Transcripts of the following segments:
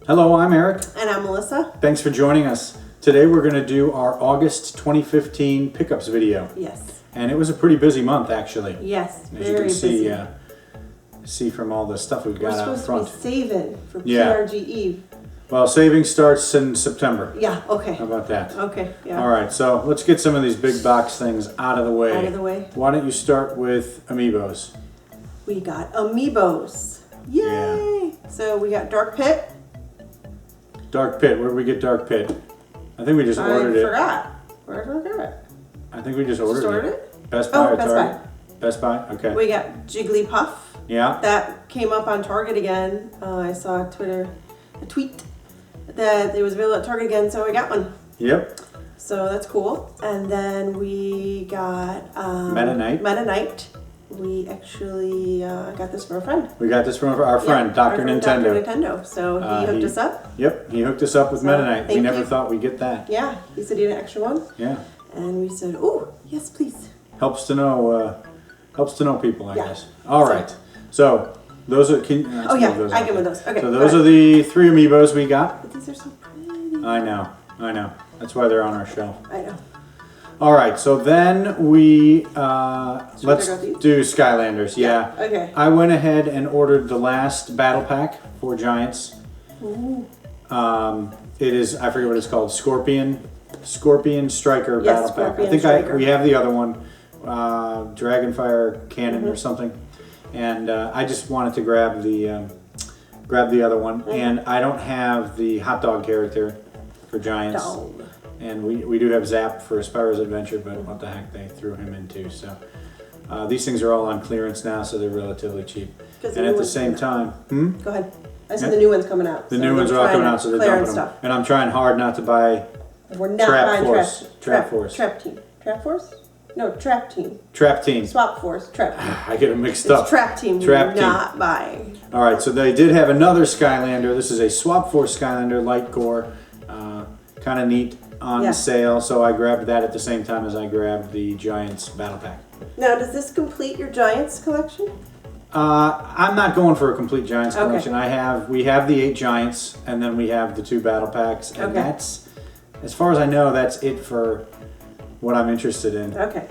Hello, I'm Eric. And I'm Melissa. Thanks for joining us. Today we're going to do our August 2015 pickups video. Yes. And it was a pretty busy month, actually. Yes, As very you can see, busy. see from all the stuff we've got out We're front. supposed to be saving for Yeah. PRG Eve. Well, saving starts in September. Yeah, okay. How about that? Okay, yeah. All right, so let's get some of these big box things out of the way. Out of the way. Why don't you start with Amiibos? We got Amiibos. Yay! So we got Dark Pit. Dark Pit. Where did we get Dark Pit? I think we just ordered it. I forgot. Where did I get it? I think we just ordered it? Best Buy or Best Target? Buy. Best Buy? Okay. We got Jigglypuff. Yeah. That came up on Target again. I saw a tweet that it was available at Target again, so I got one. Yep. So that's cool. And then we got Meta Knight. Meta Knight. We actually got this from a friend. We got this from our friend, Dr. Nintendo. Dr. Nintendo. So he hooked us up. Yep, he hooked us up with Meta Knight. We never thought we'd get that. Yeah, he said he had an extra one. Yeah. And we said, oh, yes, please. Helps to know people, I guess. All right. So those are. I can give those. Okay. So those are the 3 Amiibos we got. But these are so pretty. I know. That's why they're on our shelf. I know. All right. So then we let's check out these? do Skylanders. Yeah. Okay. I went ahead and ordered the last battle pack for Giants. Ooh. It is, I forget what it's called, Scorpion Striker battle pack. I think Striker. we have the other one, Dragonfire Cannon or something, and I just wanted to grab the other one, and I don't have the hot dog character for Giants, and we do have Zap for Spyro's Adventure, but what the heck, they threw him in too. So these things are all on clearance now, so they're relatively cheap, and at the same time, Go ahead. I said the new one's coming out. The new ones are all coming out, so they're dumping them. And I'm trying hard not to buy We're not Trap buying Force. Trap Force. Trap Team. Trap Force? No, Trap Team. Trap Team. Swap Force. Trap Team. I get them mixed up. It's Trap Team. Trap We're not buying. All right, so they did have another Skylander. This is a Swap Force Skylander, light gore. Kind of neat on sale, so I grabbed that at the same time as I grabbed the Giants Battle Pack. Now, does this complete your Giants collection? I'm not going for a complete Giants collection. We have the 8 Giants, and then we have the 2 battle packs, and that's, as far as I know, that's it for what I'm interested in. Okay.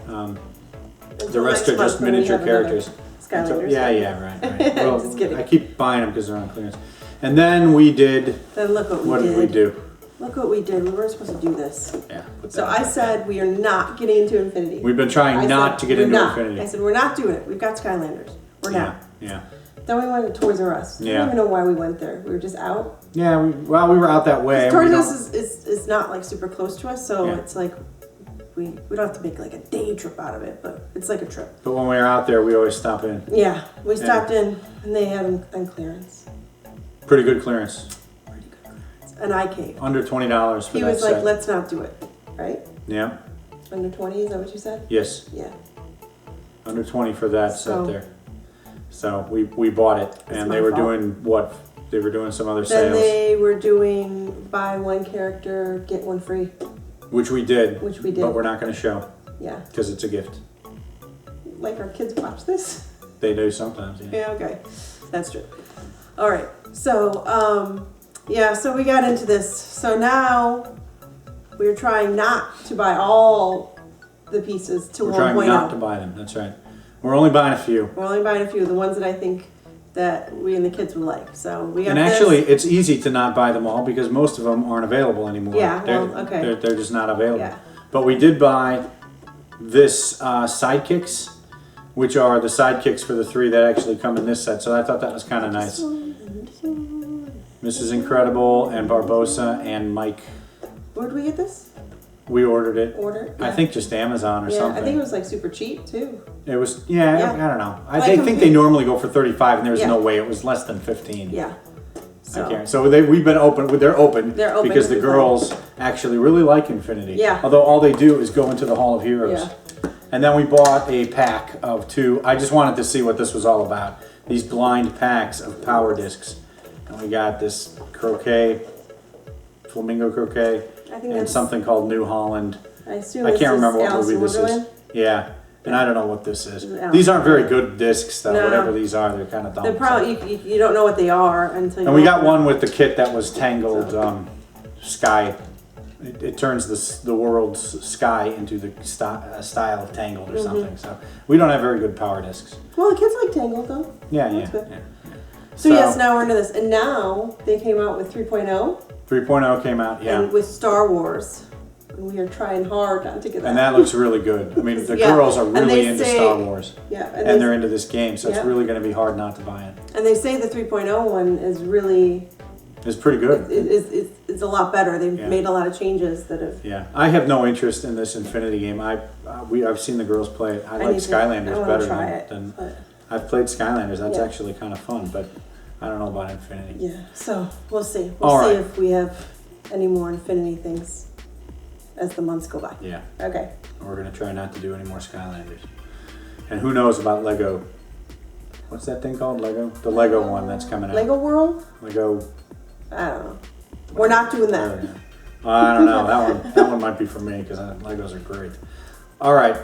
The rest are just miniature characters. Skylanders. Yeah, right. Well, just kidding. I keep buying them because they're on clearance. And then we did. Then look what did we do? Look what we did. We weren't supposed to do this. Yeah. So I said we are not getting into Infinity. We've been trying not to get into Infinity. I said we're not doing it. We've got Skylanders. We're not. Yeah. Then we went to Toys R Us. I don't even know why we went there. We were just out. Yeah, we were out that way. Toys R Us is not like super close to us, so it's like we don't have to make like a day trip out of it, but it's like a trip. But when we were out there, we always stop in. Yeah, we stopped in and they had them on clearance. Pretty good clearance. An eye cave. Under $20 for that set. He was like, let's not do it, right? Yeah. Under 20, is that what you said? Yes. Yeah. Under 20 for that set there. So we bought it, and they were doing what? They were doing some other sales. Then they were doing buy one character, get one free. Which we did. But we're not going to show. Yeah. Because it's a gift. Like our kids watch this? They do sometimes, Yeah, okay. That's true. All right. So, so we got into this. So now we're trying not to buy all the pieces to 1.0. We're trying not to buy them. That's right. We're only buying a few. We're only buying a few, the ones that I think that we and the kids would like. So we got And actually, it's easy to not buy them all because most of them aren't available anymore. Yeah, They're just not available. Yeah. But we did buy this sidekicks, which are the sidekicks for the 3 that actually come in this set. So I thought that was kind of nice. Mrs. Incredible and Barbossa and Mike. Where did we get this? We ordered it. Yeah. I think just Amazon or something. I think it was like super cheap too. It was, I don't know. I think they normally go for 35 and there was no way it was less than 15. Yeah. So we've been open. They're open because the girls actually really like Infinity. Yeah. Although all they do is go into the Hall of Heroes. Yeah. And then we bought a pack of 2. I just wanted to see what this was all about. These blind packs of power discs. And we got this croquet, flamingo croquet, and something called New Holland. I assume I can't remember what movie this is. Yeah. And I don't know what this is. No. These aren't very good discs, though. No. Whatever these are, they're kind of dumb. They're probably you don't know what they are until you. And we got one with the kit that was tangled sky. It turns the world's sky into the style of tangled or something. So we don't have very good power discs. Well, the kids like Tangled though. Yeah. So yes, now we're into this, and now they came out with 3.0. 3.0 came out, yeah. And with Star Wars. And we are trying hard not to get that. And that looks really good. I mean, the girls are really into Star Wars. Yeah. And they're into this game, so it's really going to be hard not to buy it. And they say the 3.0 one is really... It's pretty good. It's a lot better. They've made a lot of changes that have... Yeah. I have no interest in this Infinity game. I've seen the girls play it. I like Skylanders better than... I've played Skylanders. That's actually kind of fun, but I don't know about Infinity. Yeah. So, we'll see. We'll see if we have any more Infinity things as the months go by. Yeah. Okay. We're going to try not to do any more Skylanders. And who knows about Lego. What's that thing called? Lego? The Lego one that's coming out. Lego World? Lego. I don't know. We're not doing that. I don't know. That one might be for me because Legos are great. All right.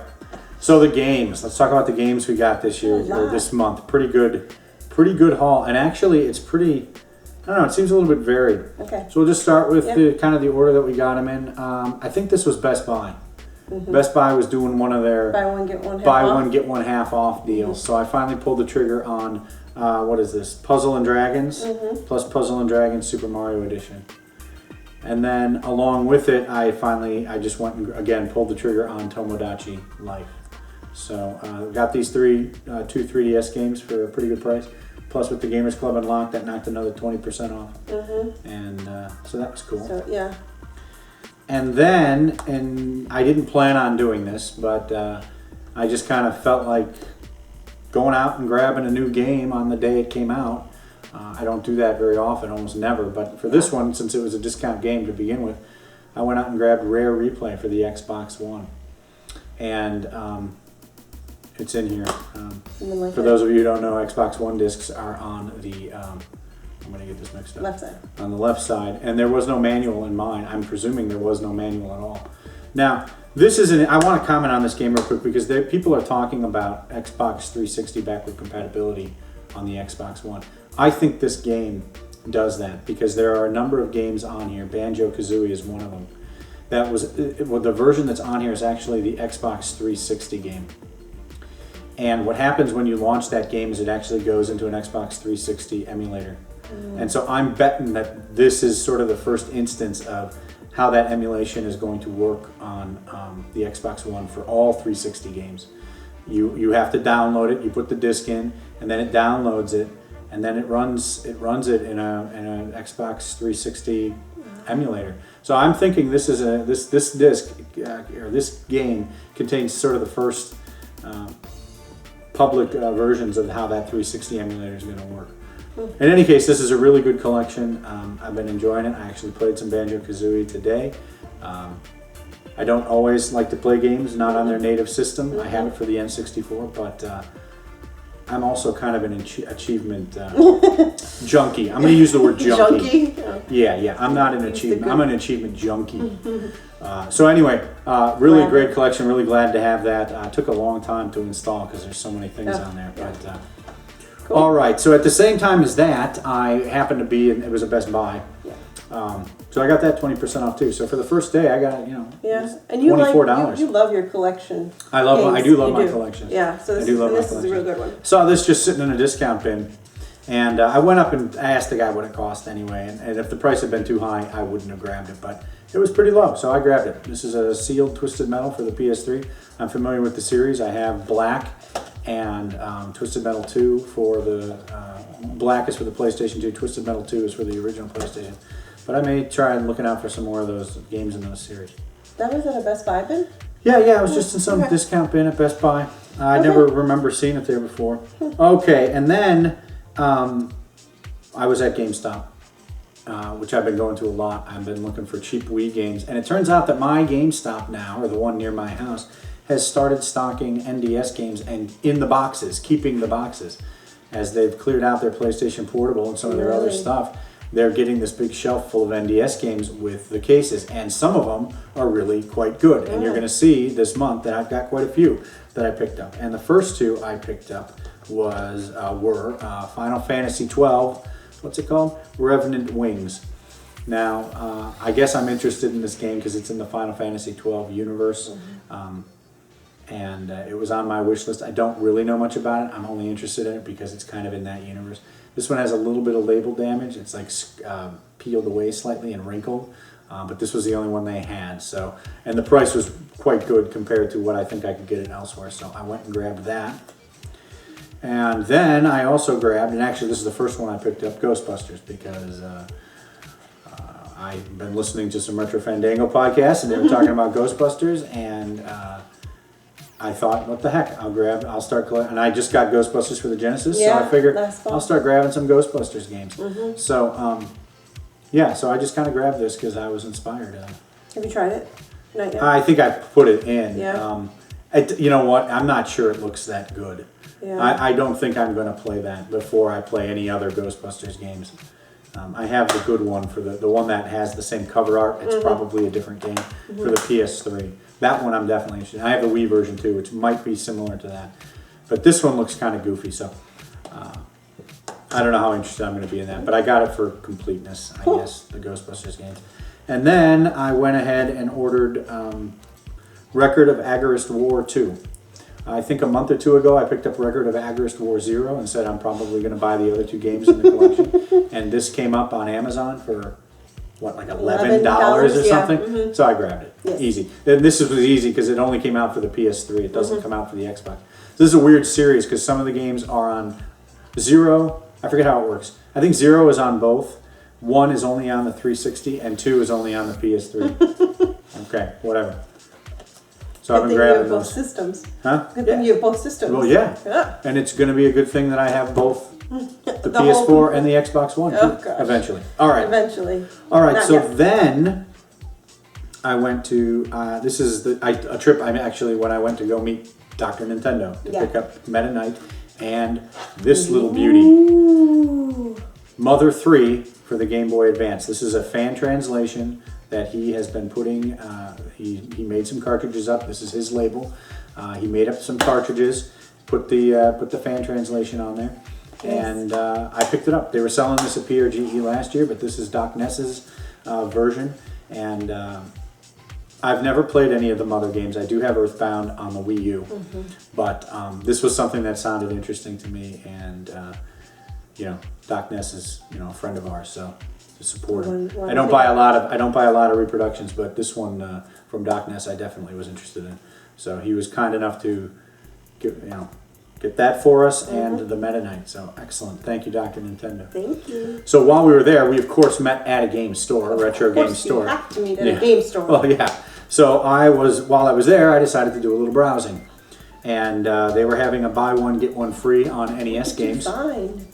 So the games. Let's talk about the games we got this year or this month. Pretty good haul. And actually, it's pretty. I don't know. It seems a little bit varied. Okay. So we'll just start with the kind of the order that we got them in. I think this was Best Buy. Best Buy was doing one of their buy one get one half off deals. So I finally pulled the trigger on what is this? Puzzle and Dragons plus Puzzle and Dragons Super Mario Edition. And then along with it, I just went and again pulled the trigger on Tomodachi Life. So got these two 3DS games for a pretty good price. Plus with the Gamers Club Unlocked, that knocked another 20% off. And so that was cool. So, yeah. And then, and I didn't plan on doing this, but I just kind of felt like going out and grabbing a new game on the day it came out. I don't do that very often, almost never. But for this one, since it was a discount game to begin with, I went out and grabbed Rare Replay for the Xbox One. And it's in here. For those of you who don't know, Xbox One discs are on the, I'm going to get this mixed up. Left side. On the left side. And there was no manual in mine. I'm presuming there was no manual at all. Now, I want to comment on this game real quick because people are talking about Xbox 360 backward compatibility on the Xbox One. I think this game does that because there are a number of games on here. Banjo-Kazooie is one of them. The version that's on here is actually the Xbox 360 game. And what happens when you launch that game is it actually goes into an Xbox 360 emulator. And so I'm betting that this is sort of the first instance of how that emulation is going to work on the Xbox One for all 360 games. You have to download it, you put the disc in, and then it downloads it, and then it runs it in an Xbox 360 emulator. So I'm thinking this is this disc or this game contains sort of the first public versions of how that 360 emulator is going to work. In any case, this is a really good collection. I've been enjoying it. I actually played some Banjo-Kazooie today. I don't always like to play games not on their native system. I have it for the N64, but I'm also kind of an achievement junkie. I'm going to use the word junkie. Yeah. I'm not an achievement. I'm an achievement junkie. So anyway, really great collection. Really glad to have that. Took a long time to install because there's so many things on there. But cool. All right. So at the same time as that, I happened to be it was a Best Buy. So I got that 20% off too. So for the first day, I got and you $24. You love your collection. I do love my collection. Yeah. So this is a real good one. Saw this just sitting in a discount bin, and I went up and I asked the guy what it cost anyway. And if the price had been too high, I wouldn't have grabbed it, but it was pretty low, so I grabbed it. This is a sealed Twisted Metal for the PS3. I'm familiar with the series. I have Black and Twisted Metal 2 for the Black is for the PlayStation 2. Twisted Metal 2 is for the original PlayStation. But I may try looking out for some more of those games in those series. That was at a Best Buy bin? Yeah, it was just in some discount bin at Best Buy. I never remember seeing it there before. Okay, and then I was at GameStop, which I've been going to a lot. I've been looking for cheap Wii games. And it turns out that my GameStop now, or the one near my house, has started stocking NDS games and in the boxes, keeping the boxes. As they've cleared out their PlayStation Portable and some of their other stuff, they're getting this big shelf full of NDS games with the cases, and some of them are really quite good. And you're going to see this month that I've got quite a few that I picked up. And the first two I picked up were Final Fantasy 12. What's it called? Revenant Wings. Now, I guess I'm interested in this game because it's in the Final Fantasy 12 universe. And it was on my wish list. I don't really know much about it. I'm only interested in it because it's kind of in that universe. This one has a little bit of label damage. It's like peeled away slightly and wrinkled. But this was the only one they had. So, and the price was quite good compared to what I think I could get it elsewhere. So I went and grabbed that. And then I also grabbed, and actually this is the first one I picked up, Ghostbusters, because I've been listening to some Retro Fandango podcasts, and they were talking about Ghostbusters, and I thought, what the heck, I'll start collecting. And I just got Ghostbusters for the Genesis, so I figured I'll start grabbing some Ghostbusters games. So, yeah, so I just kind of grabbed this because I was inspired. Have you tried it? Not yet. I think I put it in. Yeah. You know what? I'm not sure it looks that good. Yeah. I don't think I'm going to play that before I play any other Ghostbusters games. I have the good one for the one that has the same cover art. It's probably a different game for the PS3. That one I'm definitely interested in. I have the Wii version too, which might be similar to that. But this one looks kind of goofy, so I don't know how interested I'm going to be in that. But I got it for completeness, I guess, the Ghostbusters games. And then I went ahead and ordered Record of Agarist War 2. I think a month or two ago I picked up Record of Agarist War 0 and said I'm probably going to buy the other two games in the collection. And this came up on Amazon for, what, like $11 or something? So I grabbed it. Yes. Easy. And this was easy because it only came out for the PS3. It doesn't come out for the Xbox. So this is a weird series because some of the games are on 0. I forget how it works. I think 0 is on both. 1 is only on the 360 and 2 is only on the PS3. Okay, whatever. So I've been grabbing you have both those. Systems. Huh? Good thing you have both systems. Well, yeah. And it's going to be a good thing that I have both the PS4 and the Xbox One eventually. All right. Eventually. All right. Not So yet. then I went to this is a trip. When I went to go meet Dr. Nintendo to pick up Meta Knight and this little beauty, Mother 3 for the Game Boy Advance. This is a fan translation that he has been putting. He made some cartridges up. This is his label. He made up some cartridges, put the fan translation on there, and I picked it up. They were selling this at PRGE last year, but this is Doc Ness's version, and I've never played any of the Mother games. I do have Earthbound on the Wii U, but this was something that sounded interesting to me, and Doc Ness is a friend of ours, so. Support him. I don't buy a lot of reproductions, but this one from Doc Ness I definitely was interested in. So he was kind enough to get that for us and the Meta Knight. So excellent. Thank you, Dr. Nintendo. Thank you. So while we were there, we of course met at a game store, a retro game store. You have to meet at a game store. Well, yeah. So while I was there, I decided to do a little browsing, and they were having a buy one get one free on NES games. Fine.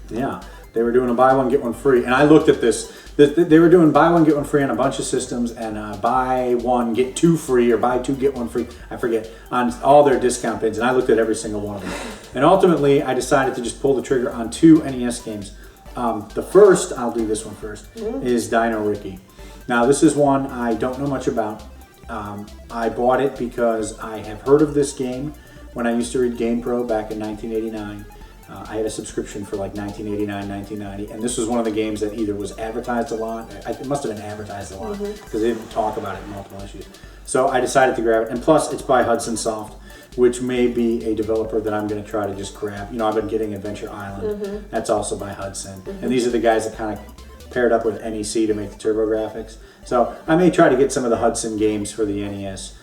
Yeah. They were doing a buy one, get one free. And I looked at this. They were doing buy one, get one free on a bunch of systems and buy one, get two free or buy two, get one free. I forget. On all their discount bids. And I looked at every single one of them. And ultimately, I decided to just pull the trigger on 2 NES games. The first, I'll do this one first, is Dino Ricky. Now, this is one I don't know much about. I bought it because I have heard of this game when I used to read GamePro back in 1989. I had a subscription for like 1989, 1990, and this was one of the games that either was advertised a lot. It must have been advertised a lot because they didn't talk about it in multiple issues. So I decided to grab it, and plus it's by Hudson Soft, which may be a developer that I'm going to try to just grab. I've been getting Adventure Island. That's also by Hudson, and these are the guys that kind of paired up with NEC to make the TurboGrafx. So I may try to get some of the Hudson games for the NES.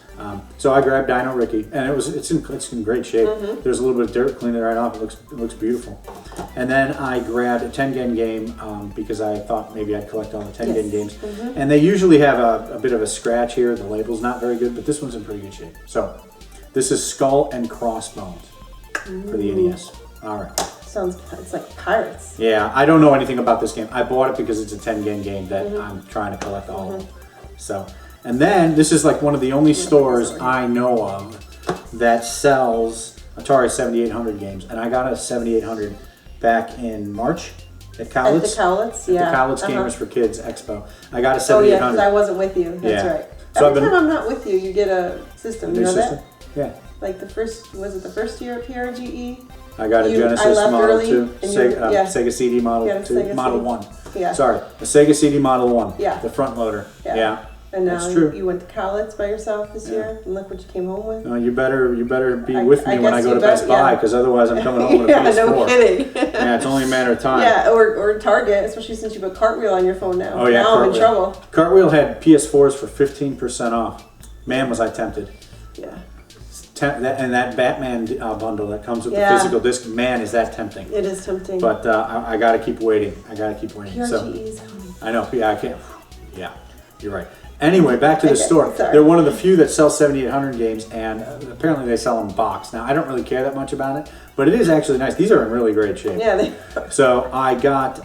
So I grabbed Dino Ricky, and it's in great shape. There's a little bit of dirt, cleaned it right off. It looks beautiful. And then I grabbed a Tengen game because I thought maybe I'd collect all the Tengen games. And they usually have a bit of a scratch here. The label's not very good, but this one's in pretty good shape. So this is Skull and Crossbones for the NES. All right. It's like Pirates. Yeah, I don't know anything about this game. I bought it because it's a Tengen game that I'm trying to collect all of them. So. And then, this is like one of the only stores I know of that sells Atari 7800 games. And I got a 7800 back in March, at Cowlitz. At the Cowlitz, yeah. At the Cowlitz Gamers for Kids Expo. I got a Oh yeah, 7800. because I wasn't with you. That's Yeah. right. So Every time I'm not with you, you get a system. You New know system? that? Yeah. Like was it the first year of PRGE? I got a I Genesis left Model early, 2, and Sega CD Model Yeah, 2, Sega Model CD. 1. Yeah. Sorry, a Sega CD Model 1. Yeah. The front loader. Yeah. Yeah. And now That's true. you went to Cowlitz by yourself this Yeah. year, and look what you came home with. No, you better be I- with me I when I guess go you to bet, Best Buy, yeah. because otherwise I'm coming home with a Yeah, PS4. no kidding. Yeah, it's only a matter of time. Yeah, or Target, especially since you put Cartwheel on your phone now. Oh yeah, now I'm in Cartwheel. trouble. Cartwheel had PS4s for 15% off. Man, was I tempted. Yeah. And that Batman bundle that comes with Yeah. the physical disc, man, is that tempting. It is tempting. But I gotta keep waiting. So PRGE's coming. I know. Yeah, I can't. Yeah, you're right. Anyway, back to the Okay, store. sorry. They're one of the few that sell 7800 games, and apparently they sell them boxed. Now, I don't really care that much about it, but it is actually nice. These are in really great shape. Yeah, So I got,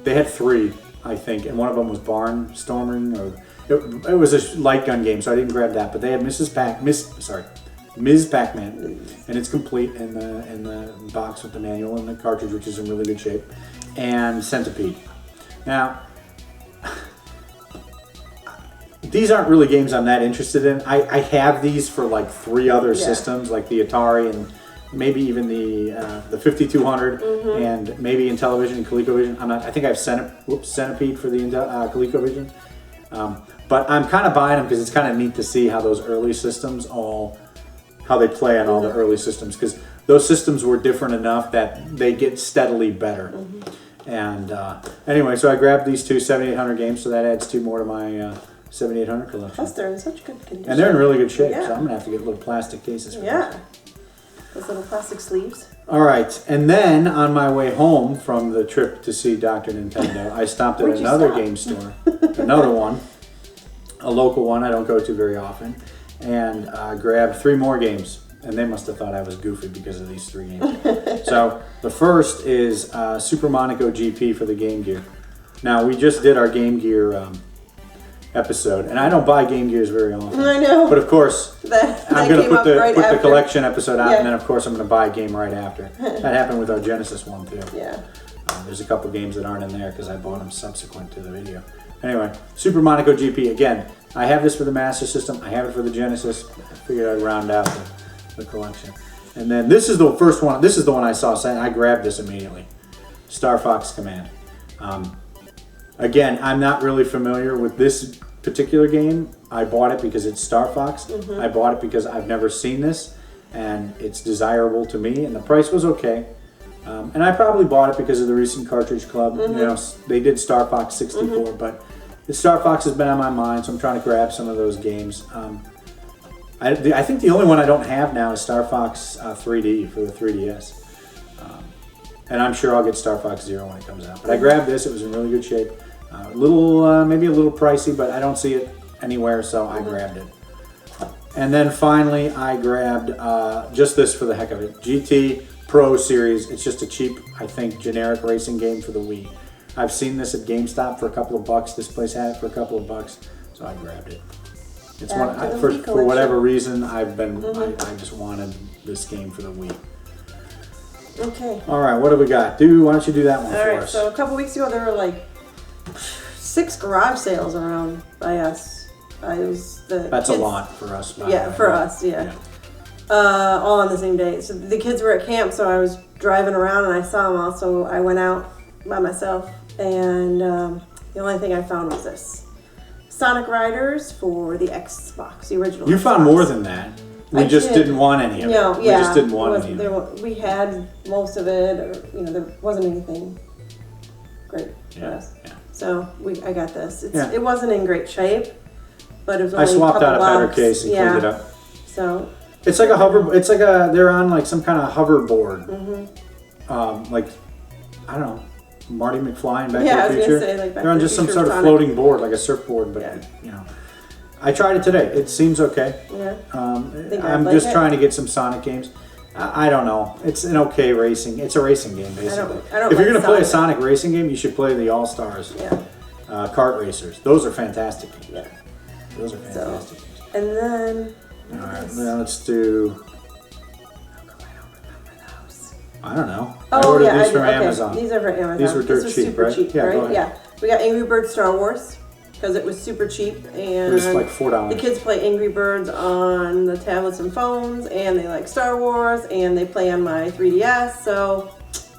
they had 3, I think, and one of them was Barnstorming, or it was a light gun game, so I didn't grab that. But they had Ms. Pac-Man, and it's complete in the box with the manual and the cartridge, which is in really good shape, and Centipede. Now, these aren't really games I'm that interested in. I have these for like 3 other systems, like the Atari and maybe even the 5200, and maybe Intellivision and ColecoVision. I think I have Centipede for the ColecoVision. But I'm kind of buying them because it's kind of neat to see how those early systems how they play on all the early systems, because those systems were different enough that they get steadily better. And anyway, so I grabbed these 2 7800 games, so that adds 2 more to my 7800 collection. plus they're in such good condition. And they're in really good shape, Yeah. so I'm gonna have to get little plastic cases for Yeah. those. Those little plastic sleeves. All right, and then on my way home from the trip to see Dr. Nintendo, I stopped at Where'd you another stop? game store, another one, a local one I don't go to very often, and grabbed 3 more games. And they must have thought I was goofy because of these 3 games. So the first is Super Monaco GP for the Game Gear. Now we just did our Game Gear episode, and I don't buy Game Gears very often. I know. But of course, That I'm going to came put up the right put the after. collection episode out, Yeah. and then of course I'm going to buy a game right after. That happened with our Genesis one too. Yeah. There's a couple games that aren't in there because I bought them subsequent to the video. Anyway, Super Monaco GP again. I have this for the Master System. I have it for the Genesis. I figured I'd round out the collection. And then this is the first one. This is the one I saw. So I grabbed this immediately. Star Fox Command. Again, I'm not really familiar with this particular game. I bought it because it's Star Fox. I bought it because I've never seen this, and it's desirable to me. And the price was okay. And I probably bought it because of the recent Cartridge Club. You know, they did Star Fox 64, but the Star Fox has been on my mind, so I'm trying to grab some of those games. I think the only one I don't have now is Star Fox 3D for the 3DS. And I'm sure I'll get Star Fox Zero when it comes out. But I grabbed this, it was in really good shape. Maybe a little pricey, but I don't see it anywhere, so I grabbed it. And then finally, I grabbed just this for the heck of it. GT Pro Series. It's just a cheap, I think, generic racing game for the Wii. I've seen this at GameStop for a couple of bucks. This place had it for a couple of bucks, so I grabbed it. It's Add one to the for Wii collection. whatever reason I've been. I just wanted this game for the Wii. Okay. All right, what do we got? Why don't you do that one All for right. us? So a couple weeks ago, there were like 6 garage sales around by us. That's a lot for us. by Yeah, the way. for us. Yeah. All on the same day. So the kids were at camp, so I was driving around and I saw them all. So I went out by myself, and the only thing I found was this. Sonic Riders for the Xbox, the original. You found Xbox. more than that. We I just did. didn't want any of it. No, We yeah. just didn't want any of it. We had most of it, or there wasn't anything great for Yeah, us. yeah. So I got this. Yeah. It wasn't in great shape, but it was I only swapped a couple out a better bucks. case and Yeah. cleaned it up. So It's like a hover. It's like they're on like some kind of hoverboard. Like I don't know, Marty McFly in Back Yeah, I to the was Future. gonna say, like, Back they're on to the just some Future sort of Sonic. floating board, like a surfboard. But Yeah. I tried it today. It seems okay. yeah. Think I'd I'm like just it? trying to get some Sonic games. I don't know. It's an okay racing. It's a racing game basically. I don't If you're like gonna play a Sonic. Sonic racing game, you should play the All Stars Yeah. kart racers. Those are fantastic games. Yeah. Those are fantastic games. And then All right, now let's do. I don't know. I Oh ordered yeah, these from okay. Amazon. These are from Amazon. These were dirt this was cheap, super right? cheap, Yeah, go right? ahead. Yeah. We got Angry Birds Star Wars because it was super cheap, It and was like $4. the kids play Angry Birds on the tablets and phones, and they like Star Wars, and they play on my 3DS. So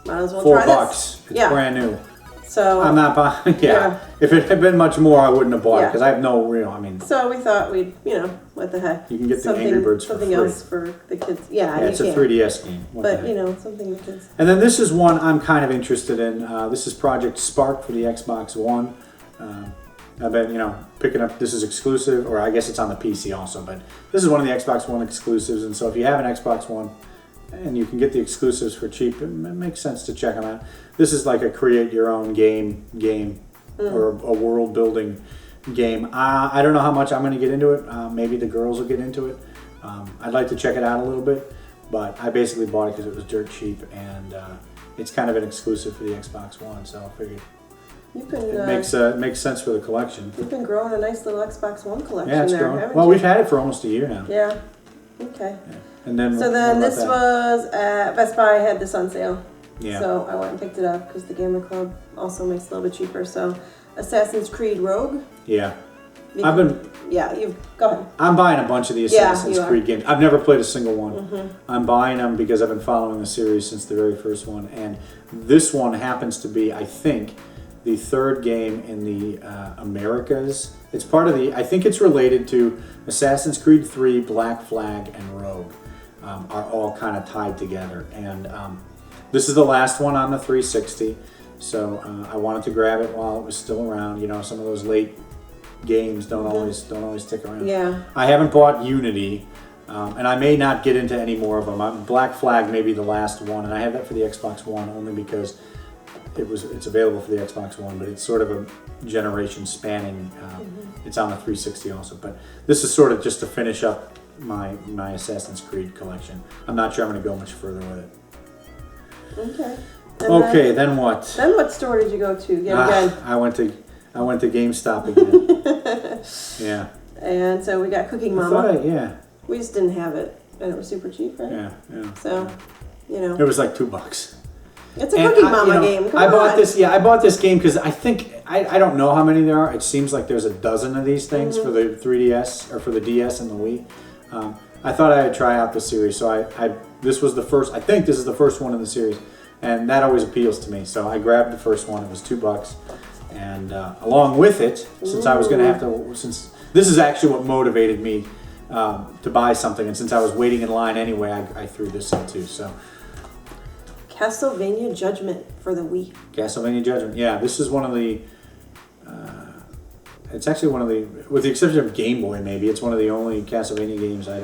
might as well try $4. this. It's brand new. So I'm not buying. Yeah. If it had been much more, I wouldn't have bought it Yeah. because I have no real. I mean, So we thought we'd, what the heck? You can get the Angry Birds for something free. else for the kids. Yeah, yeah, you it's can. a 3DS game. What the But heck? something the kids. And then this is one I'm kind of interested in. This is Project Spark for the Xbox One. I've been, picking up. This is exclusive, or I guess it's on the PC also. But this is one of the Xbox One exclusives, and so if you have an Xbox One and you can get the exclusives for cheap, it makes sense to check them out. This is like a create your own game, or a world building game. I don't know how much I'm going to get into it. Maybe the girls will get into it. I'd like to check it out a little bit, but I basically bought it because it was dirt cheap, and it's kind of an exclusive for the Xbox One. So I figured You've been it makes sense for the collection. you've been growing a nice little Xbox One collection Yeah, it's there, growing. haven't Well, you? we've had it for almost a year now. Yeah. Okay. Yeah. And then So what then about this that? was at Best Buy had this on sale. Yeah. So I went and picked it up because the Gamer Club also makes it a little bit cheaper. So Assassin's Creed Rogue. Yeah. You go ahead. I'm buying a bunch of the Yeah, Assassin's you are. Creed games. I've never played a single one. Mm-hmm. I'm buying them because I've been following the series since the very first one, and this one happens to be, I think, the third game in the Americas. It's part of I think it's related to Assassin's Creed 3, Black Flag, and Rogue. Are all kind of tied together, and this is the last one on the 360. So I wanted to grab it while it was still around. Some of those late games don't always stick around. Yeah. I haven't bought Unity, and I may not get into any more of them. Black Flag may be the last one, and I have that for the Xbox One only because it's available for the Xbox One, but it's sort of a generation spanning. It's on the 360 also, but this is sort of just to finish up my Assassin's Creed collection. I'm not sure I'm going to go much further with it. Okay. And then what? Then what store did you go to again? I went to GameStop again. Yeah. And so we got Cooking I Mama. thought yeah. We just didn't have it, and it was super cheap, right? Yeah. So, It was like $2. it's a Cooking Mama game. Come I bought on. this. Yeah, I bought this game because I think I don't know how many there are. It seems like there's a dozen of these things for the 3DS or for the DS and the Wii. I thought I'd try out the series, so this was the first. I think this is the first one in the series, and that always appeals to me. So I grabbed the first one. It was $2, and along with it, since I was going to have to, since this is actually what motivated me to buy something, and since I was waiting in line anyway, I threw this in too. So. Castlevania Judgment for the Wii. Castlevania Judgment. Yeah, this is one of the. It's actually one of the, with the exception of Game Boy, maybe it's one of the only Castlevania games I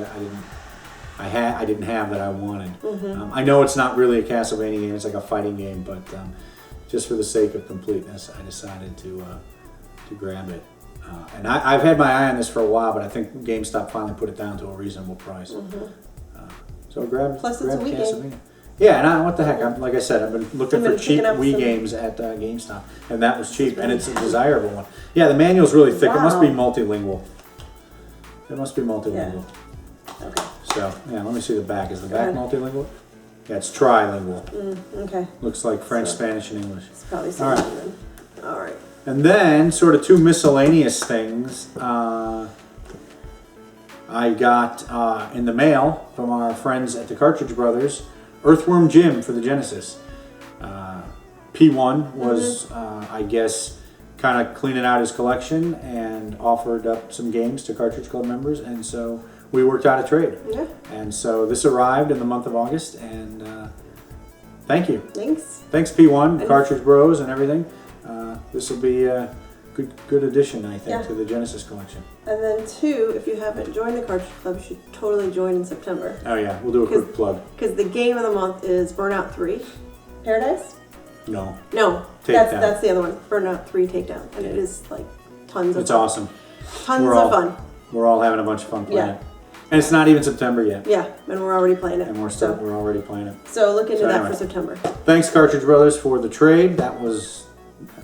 didn't have that I wanted. I know it's not really a Castlevania game; it's like a fighting game, but just for the sake of completeness, I decided to grab it. And I've had my eye on this for a while, but I think GameStop finally put it down to a reasonable price. So grab Plus, it's a Wii Castlevania. game. Yeah, and what the heck? Like I said, I've been looking I've been for cheap picking up Wii some- games at GameStop, and that was cheap, and it's a desirable one. Yeah, the manual's really thick. It must be Wow. multilingual. It must be multilingual. Okay. So, yeah, let me see the back. Is the Go back ahead. multilingual? Yeah, it's trilingual. Okay. Looks like French, So- Spanish, and English. It's probably All right. something then. All right. And then, sort of two miscellaneous things. I got in the mail from our friends at the Cartridge Brothers, Earthworm Jim for the Genesis. P1 was, I guess, kind of cleaning out his collection and offered up some games to Cartridge Club members, and so we worked out a trade. Yeah. And so this arrived in the month of August, and thank you. Thanks. Thanks, P1, And- Cartridge Bros, and everything. This will be a good addition, I think, Yeah. to the Genesis collection. And then two, if you haven't joined the Cartridge Club, you should totally join in September. Oh yeah, we'll do a quick plug. Because the game of the month is Burnout 3. Paradise? No, No, Takedown. that's the other one. Burnout 3 Takedown. And it is like tons of it's fun. awesome. Tons We're of all- fun. We're all having a bunch of fun playing Yeah. it. And it's not even September yet. Yeah, and we're already playing it. And we're so, already playing it. so look into So that anyway. for September. Thanks, Cartridge Brothers, for the trade. That was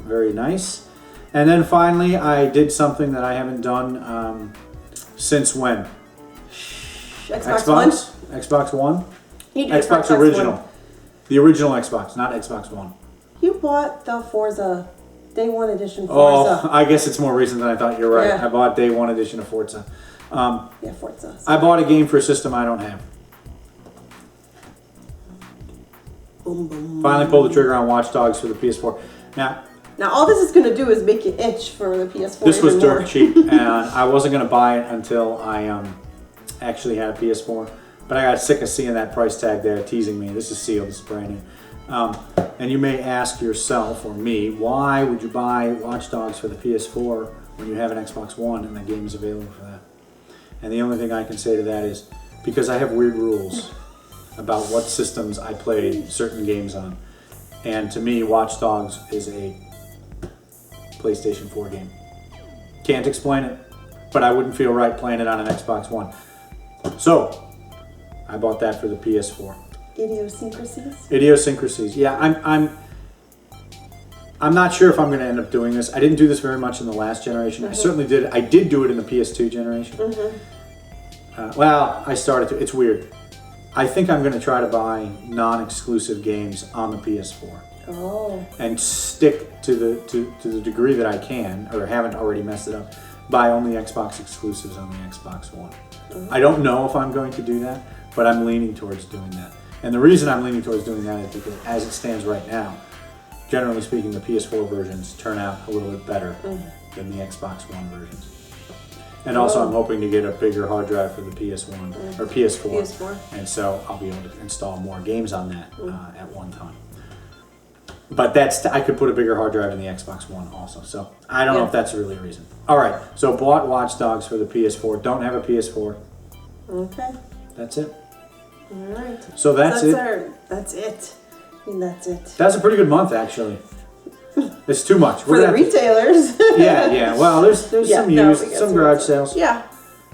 very nice. And then finally, I did something that I haven't done since when? Xbox One? Xbox One? You did it for Xbox original. One. The original Xbox, not Xbox One. You bought the Forza Day 1 edition Oh, Forza. I guess it's more recent than I thought. You're right. Yeah. I bought Day 1 edition of Forza. Yeah, Forza. I bought a game for a system I don't have. Boom, boom. Finally pulled the trigger on Watch Dogs for the PS4. Now, all this is going to do is make you itch for the PS4. This was even more. dirt cheap, and I wasn't going to buy it until I actually had a PS4. But I got sick of seeing that price tag there teasing me. This is sealed. This is brand new. And you may ask yourself or me, why would you buy Watch Dogs for the PS4 when you have an Xbox One and the game is available for that? And the only thing I can say to that is because I have weird rules about what systems I played certain games on. And to me, Watch Dogs is a PlayStation 4 game. Can't explain it, but I wouldn't feel right playing it on an Xbox One. So, I bought that for the PS4. Idiosyncrasies? Idiosyncrasies. Yeah, I'm not sure if I'm going to end up doing this. I didn't do this very much in the last generation. I certainly did. I did do it in the PS2 generation. Well, I started to. It's weird. I think I'm going to try to buy non-exclusive games on the PS4. Oh. And stick to the degree that I can, or haven't already messed it up, buy only Xbox exclusives on the Xbox One. I don't know if I'm going to do that, but I'm leaning towards doing that. And the reason I'm leaning towards doing that is because as it stands right now, generally speaking, the PS4 versions turn out a little bit better than the Xbox One versions. And also I'm hoping to get a bigger hard drive for the PS1 or PS4. And so I'll be able to install more games on that at one time. But I could put a bigger hard drive in the Xbox One also. So I don't know if that's really a reason. All right, so bought Watch Dogs for the PS4. Don't have a PS4. Okay. That's it. All right. So that's it. That's it. I mean, that's it. That's a pretty good month, actually. It's too much. For the retailers. Yeah. Well, there's some used, some garage sales. Yeah.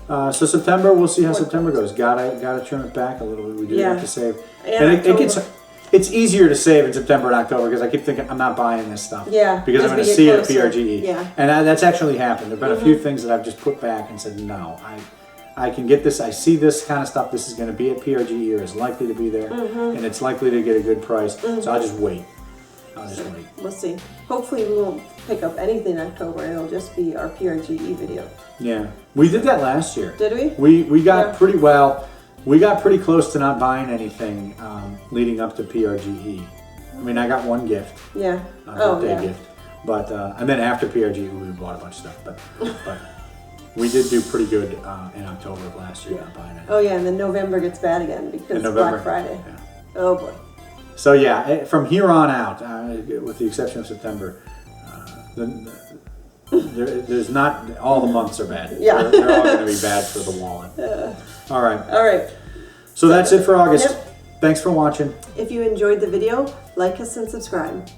So September, we'll see how September goes. Gotta trim it back a little bit. We do have to save. And it's easier to save in September and October because I keep thinking I'm not buying this stuff. Yeah. Because I'm going to see it at PRGE. Yeah. And that's actually happened. There've been a few things that I've just put back and said no. I can get this. I see this kind of stuff. This is going to be at PRGE or is likely to be there, and it's likely to get a good price. So I'll just wait. We'll see. Hopefully we won't pick up anything in October. It'll just be our PRGE video. Yeah, we did that last year. Did we? We got pretty well. We got pretty close to not buying anything leading up to PRGE. I mean, I got one gift. Yeah. A birthday gift. But and then after PRGE, we bought a bunch of stuff. But we did do pretty good in October of last year not buying it. Oh yeah, and then November gets bad again because Black Friday. Yeah. Oh boy. So yeah, from here on out, with the exception of September, there's not all the months are bad. Yeah. They're all going to be bad for the wallet. All right. So that's it for August. Yep. Thanks for watching. If you enjoyed the video, like us and subscribe.